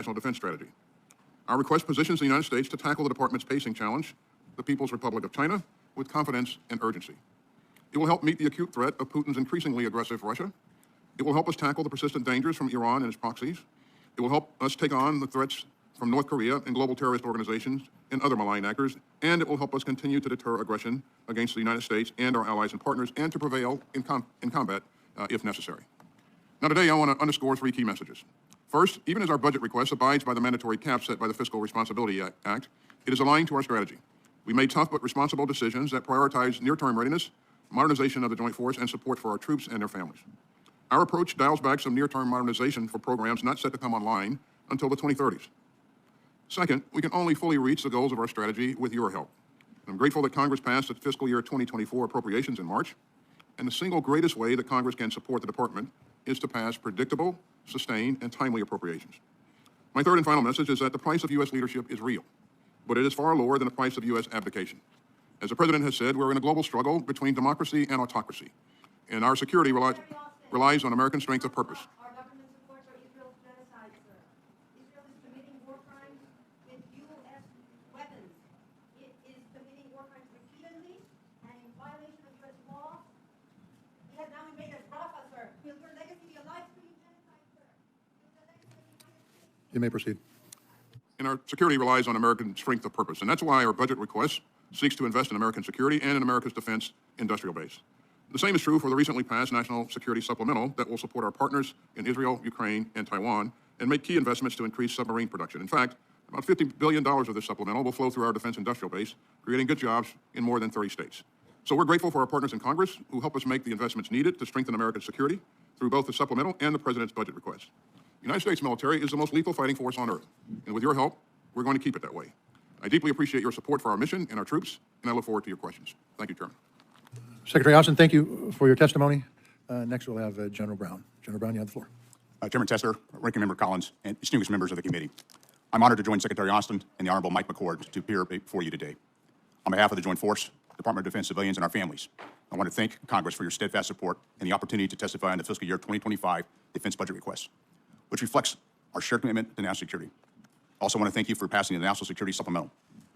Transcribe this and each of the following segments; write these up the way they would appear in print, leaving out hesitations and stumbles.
National Defense Strategy. Our request positions the United States to tackle the department's pacing challenge, the People's Republic of China, with confidence and urgency. It will help meet the acute threat of Putin's increasingly aggressive Russia. It will help us tackle the persistent dangers from Iran and its proxies. It will help us take on the threats from North Korea and global terrorist organizations and other malign actors, and it will help us continue to deter aggression against the United States and our allies and partners, and to prevail in combat if necessary. Now today I want to underscore three key messages. First, even as our budget request abides by the mandatory cap set by the Fiscal Responsibility Act, it is aligned to our strategy. We made tough but responsible decisions that prioritize near-term readiness, modernization of the joint force, and support for our troops and their families. Our approach dials back some near-term modernization for programs not set to come online until the 2030s. Second, we can only fully reach the goals of our strategy with your help. I'm grateful that Congress passed the fiscal year 2024 appropriations in March, and the single greatest way that Congress can support the department is to pass predictable, sustained, and timely appropriations. My third and final message is that the price of U.S. leadership is real, but it is far lower than the price of U.S. abdication. As the President has said, we're in a global struggle between democracy and autocracy, and our security relies on American strength of purpose. Our government supports Israel's genocide, sir. Israel is committing war crimes with U.S. weapons. It is committing war crimes repeatedly and in violation of U.S. law. It has now invaded Rafah, sir. Will your legacy be a life-streaming genocide, sir? Will the legacy of the United States... You may proceed. And our security relies on American strength of purpose, and that's why our budget request seeks to invest in American security and in America's defense industrial base. The same is true for the recently passed National Security Supplemental that will support our partners in Israel, Ukraine, and Taiwan, and make key investments to increase submarine production. In fact, about $50 billion of this supplemental will flow through our defense industrial base, creating good jobs in more than 30 states. So we're grateful for our partners in Congress who help us make the investments needed to strengthen American security through both the supplemental and the President's budget request. The United States military is the most lethal fighting force on earth, and with your help, we're going to keep it that way. I deeply appreciate your support for our mission and our troops, and I look forward to your questions. Thank you, Chairman. Secretary Austin, thank you for your testimony. Next, we'll have General Brown. General Brown, you have the floor. Chairman Tester, Ranking Member Collins, and distinguished members of the committee. I'm honored to join Secretary Austin and the Honorable Mike McCord to appear before you today. On behalf of the Joint Force, Department of Defense civilians, and our families, I want to thank Congress for your steadfast support and the opportunity to testify on the fiscal year 2025 defense budget request, which reflects our shared commitment to national security. I also want to thank you for passing the National Security Supplemental,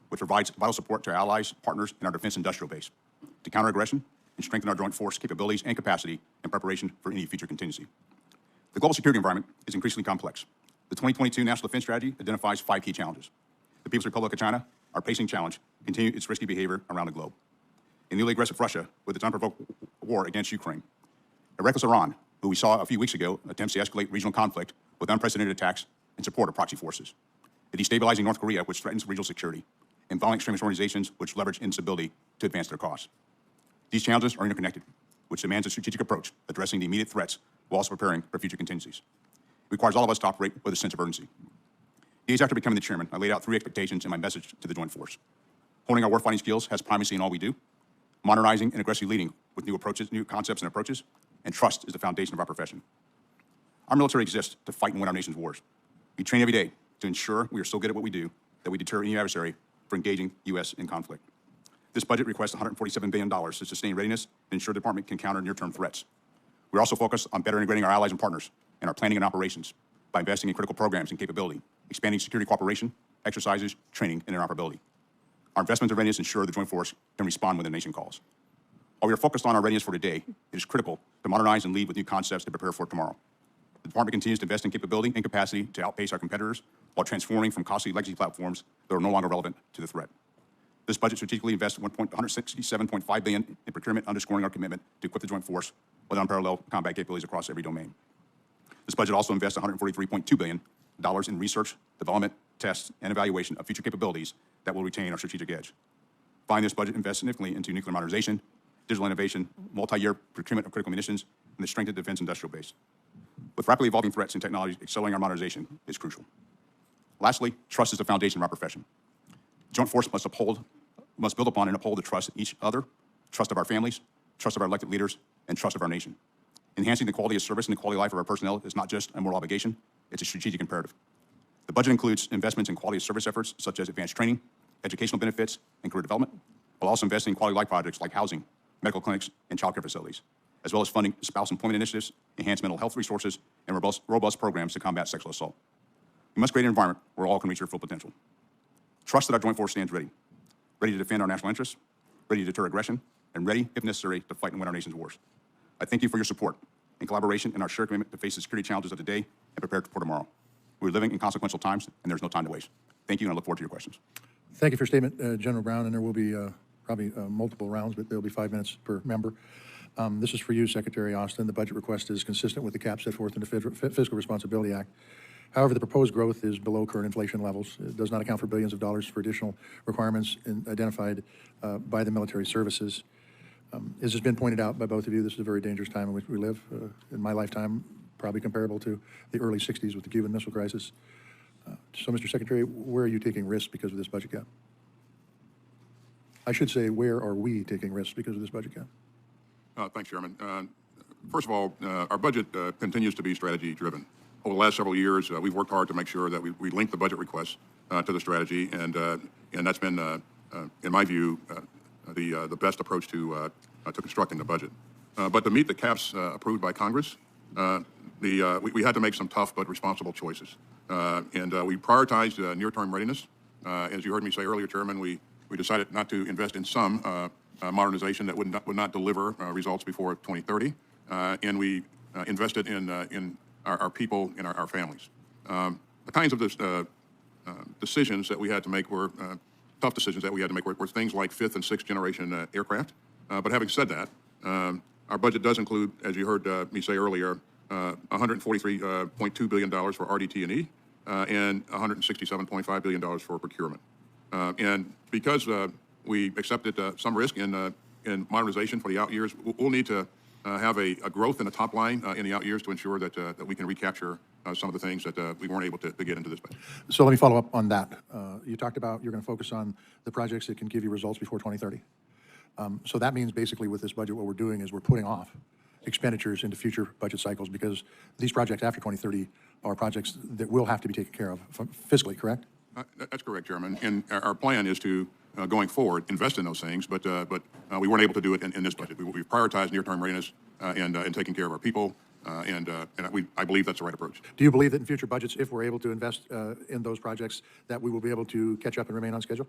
which provides vital support to our allies, partners, and our defense industrial base to counter aggression and strengthen our joint force capabilities and capacity in preparation for any future contingency. The global security environment is increasingly complex. The 2022 National Defense Strategy identifies 5 key challenges. The People's Republic of China, our pacing challenge, continue its risky behavior around the globe. A newly aggressive Russia with its unprovoked war against Ukraine. A reckless Iran, who we saw a few weeks ago attempts to escalate regional conflict with unprecedented attacks in support of proxy forces. A destabilizing North Korea, which threatens regional security, and violent extremist organizations which leverage instability to advance their cause. These challenges are interconnected, which demands a strategic approach addressing the immediate threats while also preparing for future contingencies. It requires all of us to operate with a sense of urgency. Days after becoming the chairman, I laid out 3 expectations in my message to the Joint Force. Honing our warfighting skills has primacy in all we do. Modernizing and aggressively leading with new approaches, new concepts and approaches, and trust is the foundation of our profession. Our military exists to fight and win our nation's wars. We train every day to ensure we are so good at what we do that we deter any adversary for engaging U.S. in conflict. This budget requests $147 billion to sustain readiness and ensure the department can counter near-term threats. We're also focused on better integrating our allies and partners in our planning and operations by investing in critical programs and capability, expanding security cooperation, exercises, training, and interoperability. Our investments in readiness ensure the Joint Force can respond when the nation calls. While we are focused on our readiness for today, it is critical to modernize and lead with new concepts to prepare for tomorrow. The department continues to invest in capability and capacity to outpace our competitors while transforming from costly legacy platforms that are no longer relevant to the threat. This budget strategically invests $167.5 billion in procurement, underscoring our commitment to equip the Joint Force with unparalleled combat capabilities across every domain. This budget also invests $143.2 billion in research, development, tests, and evaluation of future capabilities that will retain our strategic edge. Finally, this budget invests significantly into nuclear modernization, digital innovation, multi-year procurement of critical munitions, and the strength of the defense industrial base. With rapidly evolving threats and technologies, accelerating our modernization is crucial. Lastly, trust is the foundation of our profession. The Joint Force must build upon and uphold the trust of each other, trust of our families, trust of our elected leaders, and trust of our nation. Enhancing the quality of service and the quality of life of our personnel is not just a moral obligation, it's a strategic imperative. The budget includes investments in quality of service efforts such as advanced training, educational benefits, and career development, while also investing in quality of life projects like housing, medical clinics, and child care facilities, as well as funding spouse employment initiatives, enhanced mental health resources, and robust programs to combat sexual assault. We must create an environment where all can reach their full potential. Trust that our joint force stands ready to defend our national interests, ready to deter aggression, and ready, if necessary, to fight and win our nation's wars. I thank you for your support and collaboration and our shared commitment to face the security challenges of today and prepare for tomorrow. We're living in consequential times, and there's no time to waste. Thank you, and I look forward to your questions. Thank you for your statement, General Brown, and there will be probably multiple rounds, but there'll be 5 minutes per member. This is for you, Secretary Austin. The budget request is consistent with the cap set forth in the Fiscal Responsibility Act. However, the proposed growth is below current inflation levels. It does not account for billions of dollars for additional requirements identified by the military services. As has been pointed out by both of you, this is a very dangerous time in which we live. In my lifetime, probably comparable to the early 60s with the Cuban Missile Crisis. So, Mr. Secretary, where are you taking risks because of this budget gap? I should say, where are we taking risks because of this budget gap? Thanks, Chairman. First of all, our budget continues to be strategy-driven. Over the last several years, we've worked hard to make sure that we link the budget requests to the strategy, and that's been, in my view, the best approach to constructing the budget. But to meet the caps approved by Congress, we had to make some tough but responsible choices. And we prioritized near-term readiness. As you heard me say earlier, Chairman, we decided not to invest in some modernization that would not deliver results before 2030, and we invested in our people and our families. The kinds of decisions that we had to make were tough decisions that we had to make were things like 5th and 6th generation aircraft. But having said that, our budget does include, as you heard me say earlier, $143.2 billion for RDT&E and $167.5 billion for procurement. And because we accepted some risk in modernization for the out years, we'll need to have a growth in the top line in the out years to ensure that we can recapture some of the things that we weren't able to get into this budget. So let me follow up on that. You talked about you're going to focus on the projects that can give you results before 2030. So that means basically with this budget, what we're doing is we're putting off expenditures into future budget cycles because these projects after 2030 are projects that will have to be taken care of fiscally, correct? That's correct, Chairman. And our plan is to, going forward, invest in those things, but we weren't able to do it in this budget. We prioritized near-term readiness and taking care of our people, and I believe that's the right approach. Do you believe that in future budgets, if we're able to invest in those projects, that we will be able to catch up and remain on schedule?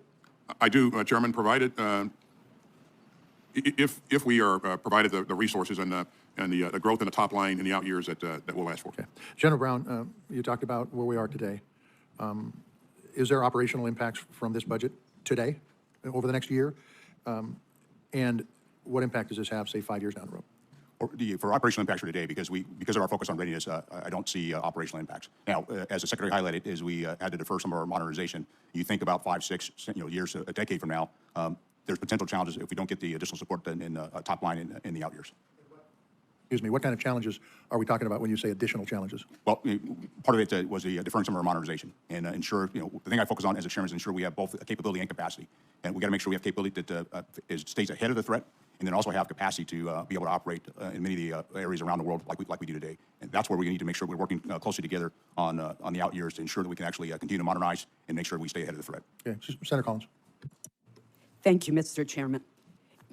I do, Chairman, provided if we are provided the resources and the growth in the top line in the out years that we'll ask for. Okay. General Brown, you talked about where we are today. Is there operational impacts from this budget today, over the next year? And what impact does this have, say, 5 years down the road? For operational impacts for today, because of our focus on readiness, I don't see operational impacts. Now, as the Secretary highlighted, as we had to defer some of our modernization, you think about 5, 6 years, a decade from now, there's potential challenges if we don't get the additional support in top line in the out years. Excuse me, what kind of challenges are we talking about when you say additional challenges? Well, part of it was the deferring some of our modernization and ensure, the thing I focus on as a chairman is ensure we have both capability and capacity. And we got to make sure we have capability that stays ahead of the threat, and then also have capacity to be able to operate in many of the areas around the world like we do today. And that's where we need to make sure we're working closely together on the out years to ensure that we can actually continue to modernize and make sure we stay ahead of the threat. Okay, Senator Collins. Thank you, Mr. Chairman.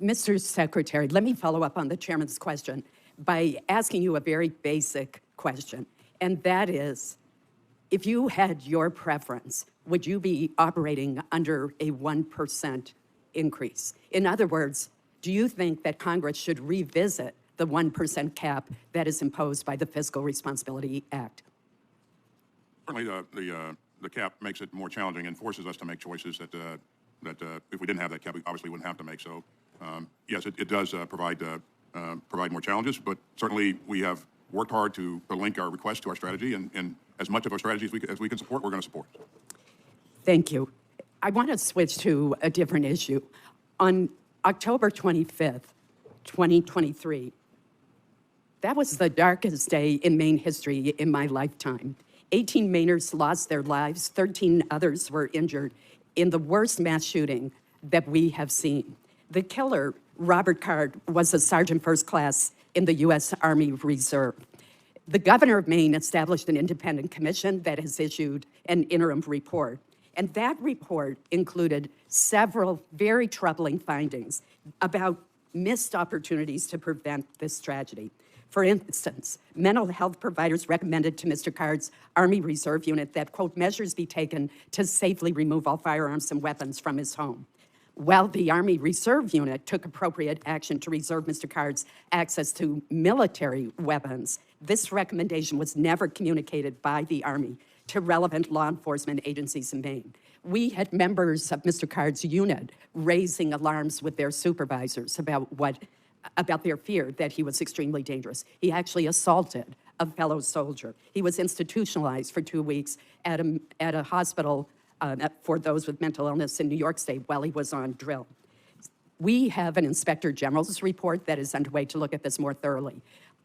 Mr. Secretary, let me follow up on the chairman's question by asking you a very basic question, and that is, if you had your preference, would you be operating under a 1% increase? In other words, do you think that Congress should revisit the 1% cap that is imposed by the Fiscal Responsibility Act? Certainly, the cap makes it more challenging and forces us to make choices that if we didn't have that cap, we obviously wouldn't have to make. So, yes, it does provide more challenges, but certainly we have worked hard to link our requests to our strategy, and as much of our strategy as we can support, we're going to support. Thank you. I want to switch to a different issue. On October 25th, 2023, that was the darkest day in Maine history in my lifetime. 18 Mainers lost their lives, 13 others were injured in the worst mass shooting that we have seen. The killer, Robert Card, was a sergeant first class in the U.S. Army Reserve. The governor of Maine established an independent commission that has issued an interim report. And that report included several very troubling findings about missed opportunities to prevent this tragedy. For instance, mental health providers recommended to Mr. Card's Army Reserve Unit that, quote, measures be taken to safely remove all firearms and weapons from his home. While the Army Reserve Unit took appropriate action to reserve Mr. Card's access to military weapons, this recommendation was never communicated by the Army to relevant law enforcement agencies in Maine. We had members of Mr. Card's unit raising alarms with their supervisors about their fear that he was extremely dangerous. He actually assaulted a fellow soldier. He was institutionalized for 2 weeks at a hospital for those with mental illness in New York State while he was on drill. We have an Inspector General's report that is underway to look at this more thoroughly.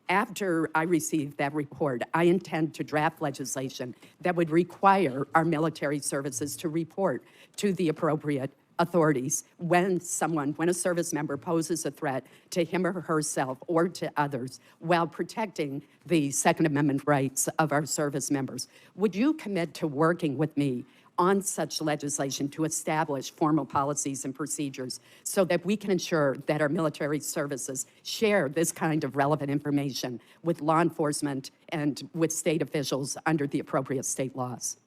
After I receive that report, I intend to draft legislation that would require our military services to report to the appropriate authorities when a service member poses a threat to him or herself or to others while protecting the Second Amendment rights of our service members. Would you commit to working with me on such legislation to establish formal policies and procedures so that we can ensure that our military services share this kind of relevant information with law enforcement and with state officials under the appropriate state laws?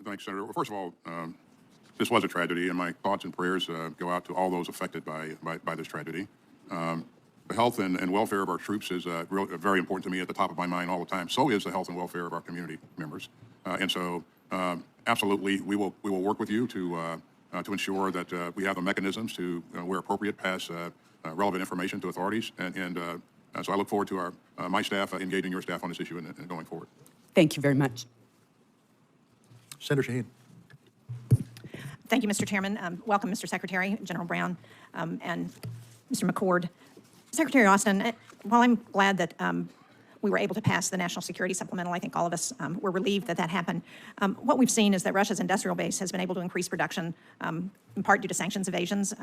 Thanks, Senator. Well, first of all, this was a tragedy, and my thoughts and prayers go out to all those affected by this tragedy. The health and welfare of our troops is very important to me, at the top of my mind all the time. So is the health and welfare of our community members. Absolutely, we will work with you to ensure that we have the mechanisms to, where appropriate, pass relevant information to authorities. So I look forward to my staff engaging your staff on this issue and going forward. Thank you very much. Senator Shaheen. Thank you, Mr. Chairman. Welcome, Mr. Secretary, General Brown, and Mr. McCord. Secretary Austin, while I'm glad that we were able to pass the National Security Supplemental, I think all of us were relieved that that happened. What we've seen is that Russia's industrial base has been able to increase production, in part due to sanctions evasions,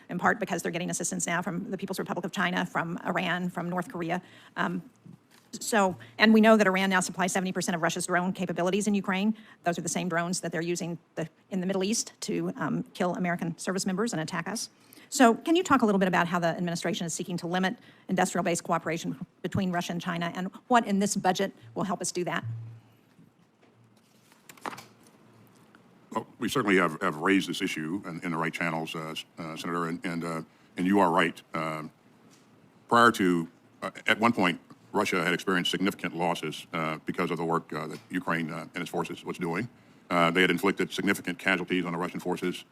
in part because they're getting assistance now from the People's Republic of China, from Iran, from North Korea. And we know that Iran now supplies 70% of Russia's drone capabilities in Ukraine. Those are the same drones that they're using in the Middle East to kill American service members and attack us. So can you talk a little bit about how the administration is seeking to limit industrial-based cooperation between Russia and China, and what in this budget will help us do that? Well, we certainly have raised this issue in the right channels, Senator, and you are right. Prior to, at one point, Russia had experienced significant losses because of the work that Ukraine and its forces was doing. They had inflicted significant casualties on the Russian forces,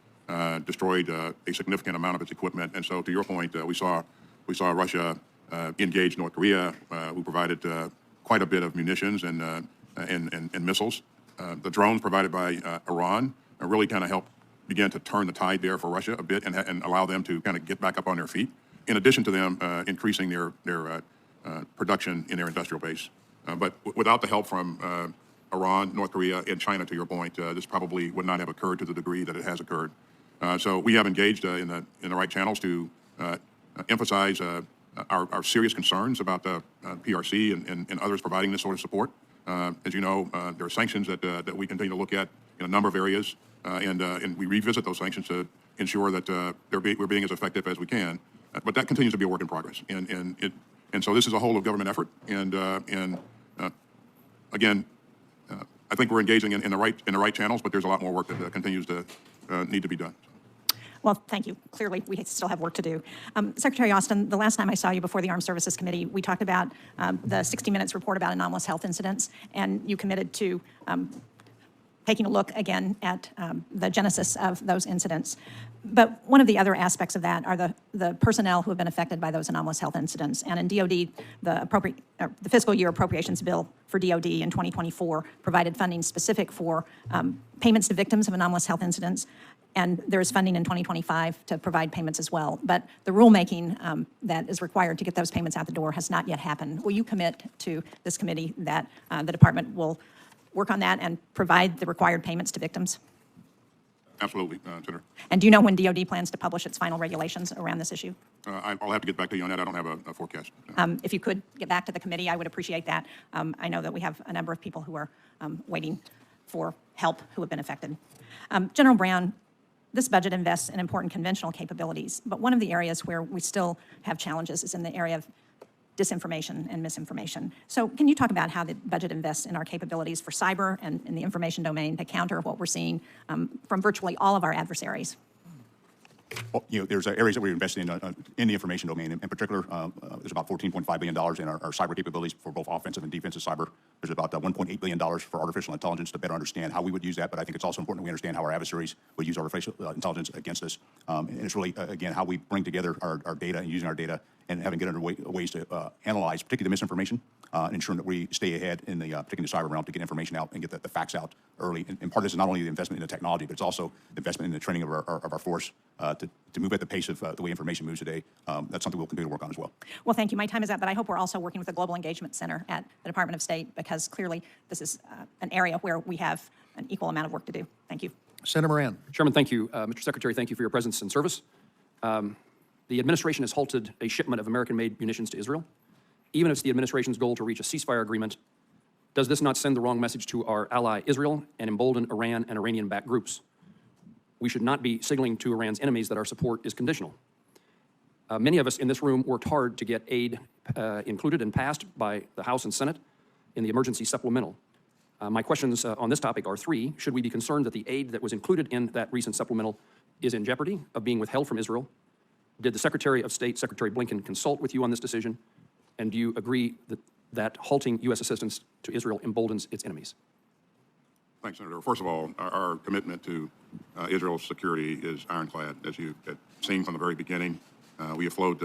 destroyed a significant amount of its equipment, and so to your point, we saw Russia engage North Korea, who provided quite a bit of munitions and missiles. The drones provided by Iran really kind of helped begin to turn the tide there for Russia a bit and allow them to kind of get back up on their feet, in addition to them increasing their production in their industrial base. But without the help from Iran, North Korea, and China, to your point, this probably would not have occurred to the degree that it has occurred. So we have engaged in the right channels to emphasize our serious concerns about the PRC and others providing this sort of support. As you know, there are sanctions that we continue to look at in a number of areas, and we revisit those sanctions to ensure that we're being as effective as we can. But that continues to be a work in progress, and so this is a whole of government effort. Again, I think we're engaging in the right channels, but there's a lot more work that continues to need to be done. Well, thank you. Clearly, we still have work to do. Secretary Austin, the last time I saw you before the Armed Services Committee, we talked about the 60 Minutes report about anomalous health incidents, and you committed to taking a look again at the genesis of those incidents. But one of the other aspects of that are the personnel who have been affected by those anomalous health incidents. And in DOD, the fiscal year appropriations bill for DOD in 2024 provided funding specific for payments to victims of anomalous health incidents. And there is funding in 2025 to provide payments as well. But the rulemaking that is required to get those payments out the door has not yet happened. Will you commit to this committee that the department will work on that and provide the required payments to victims? Absolutely, Senator. And do you know when DOD plans to publish its final regulations around this issue? I'll have to get back to you on that. I don't have a forecast. If you could get back to the committee, I would appreciate that. I know that we have a number of people who are waiting for help who have been affected. General Brown, this budget invests in important conventional capabilities, but one of the areas where we still have challenges is in the area of disinformation and misinformation. So can you talk about how the budget invests in our capabilities for cyber and in the information domain to counter what we're seeing from virtually all of our adversaries? Well, there's areas that we're investing in the information domain. In particular, there's about $14.5 billion in our cyber capabilities for both offensive and defensive cyber. There's about $1.8 billion for artificial intelligence to better understand how we would use that. But I think it's also important that we understand how our adversaries would use artificial intelligence against us. And it's really, again, how we bring together our data and using our data and having good ways to analyze, particularly the misinformation, and ensuring that we stay ahead in the particularly the cyber realm to get information out and get the facts out early. And part of this is not only the investment in the technology, but it's also investment in the training of our force to move at the pace of the way information moves today. That's something we'll continue to work on as well. Well, thank you. My time is up, but I hope we're also working with the Global Engagement Center at the Department of State, because clearly this is an area where we have an equal amount of work to do. Thank you. Senator Moran. Chairman, thank you. Mr. Secretary, thank you for your presence and service. The administration has halted a shipment of American-made munitions to Israel. Even if it's the administration's goal to reach a ceasefire agreement, does this not send the wrong message to our ally Israel and embolden Iran and Iranian-backed groups? We should not be signaling to Iran's enemies that our support is conditional. Many of us in this room worked hard to get aid included and passed by the House and Senate in the emergency supplemental. My questions on this topic are three. Should we be concerned that the aid that was included in that recent supplemental is in jeopardy of being withheld from Israel? Did the Secretary of State, Secretary Blinken, consult with you on this decision? And do you agree that halting U.S. assistance to Israel emboldens its enemies? Thanks, Senator. First of all, our commitment to Israel's security is ironclad. As you have seen from the very beginning, we have flowed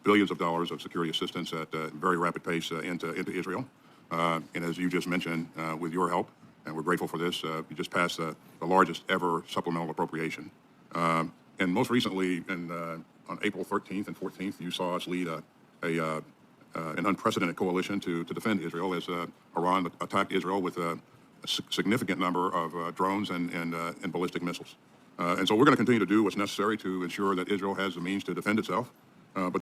billions of dollars of security assistance at a very rapid pace into Israel. And as you just mentioned, with your help, and we're grateful for this, we just passed the largest ever supplemental appropriation. And most recently, on April 13th and 14th, you saw us lead an unprecedented coalition to defend Israel as Iran attacked Israel with a significant number of drones and ballistic missiles. And so we're going to continue to do what's necessary to ensure that Israel has the means to defend itself. But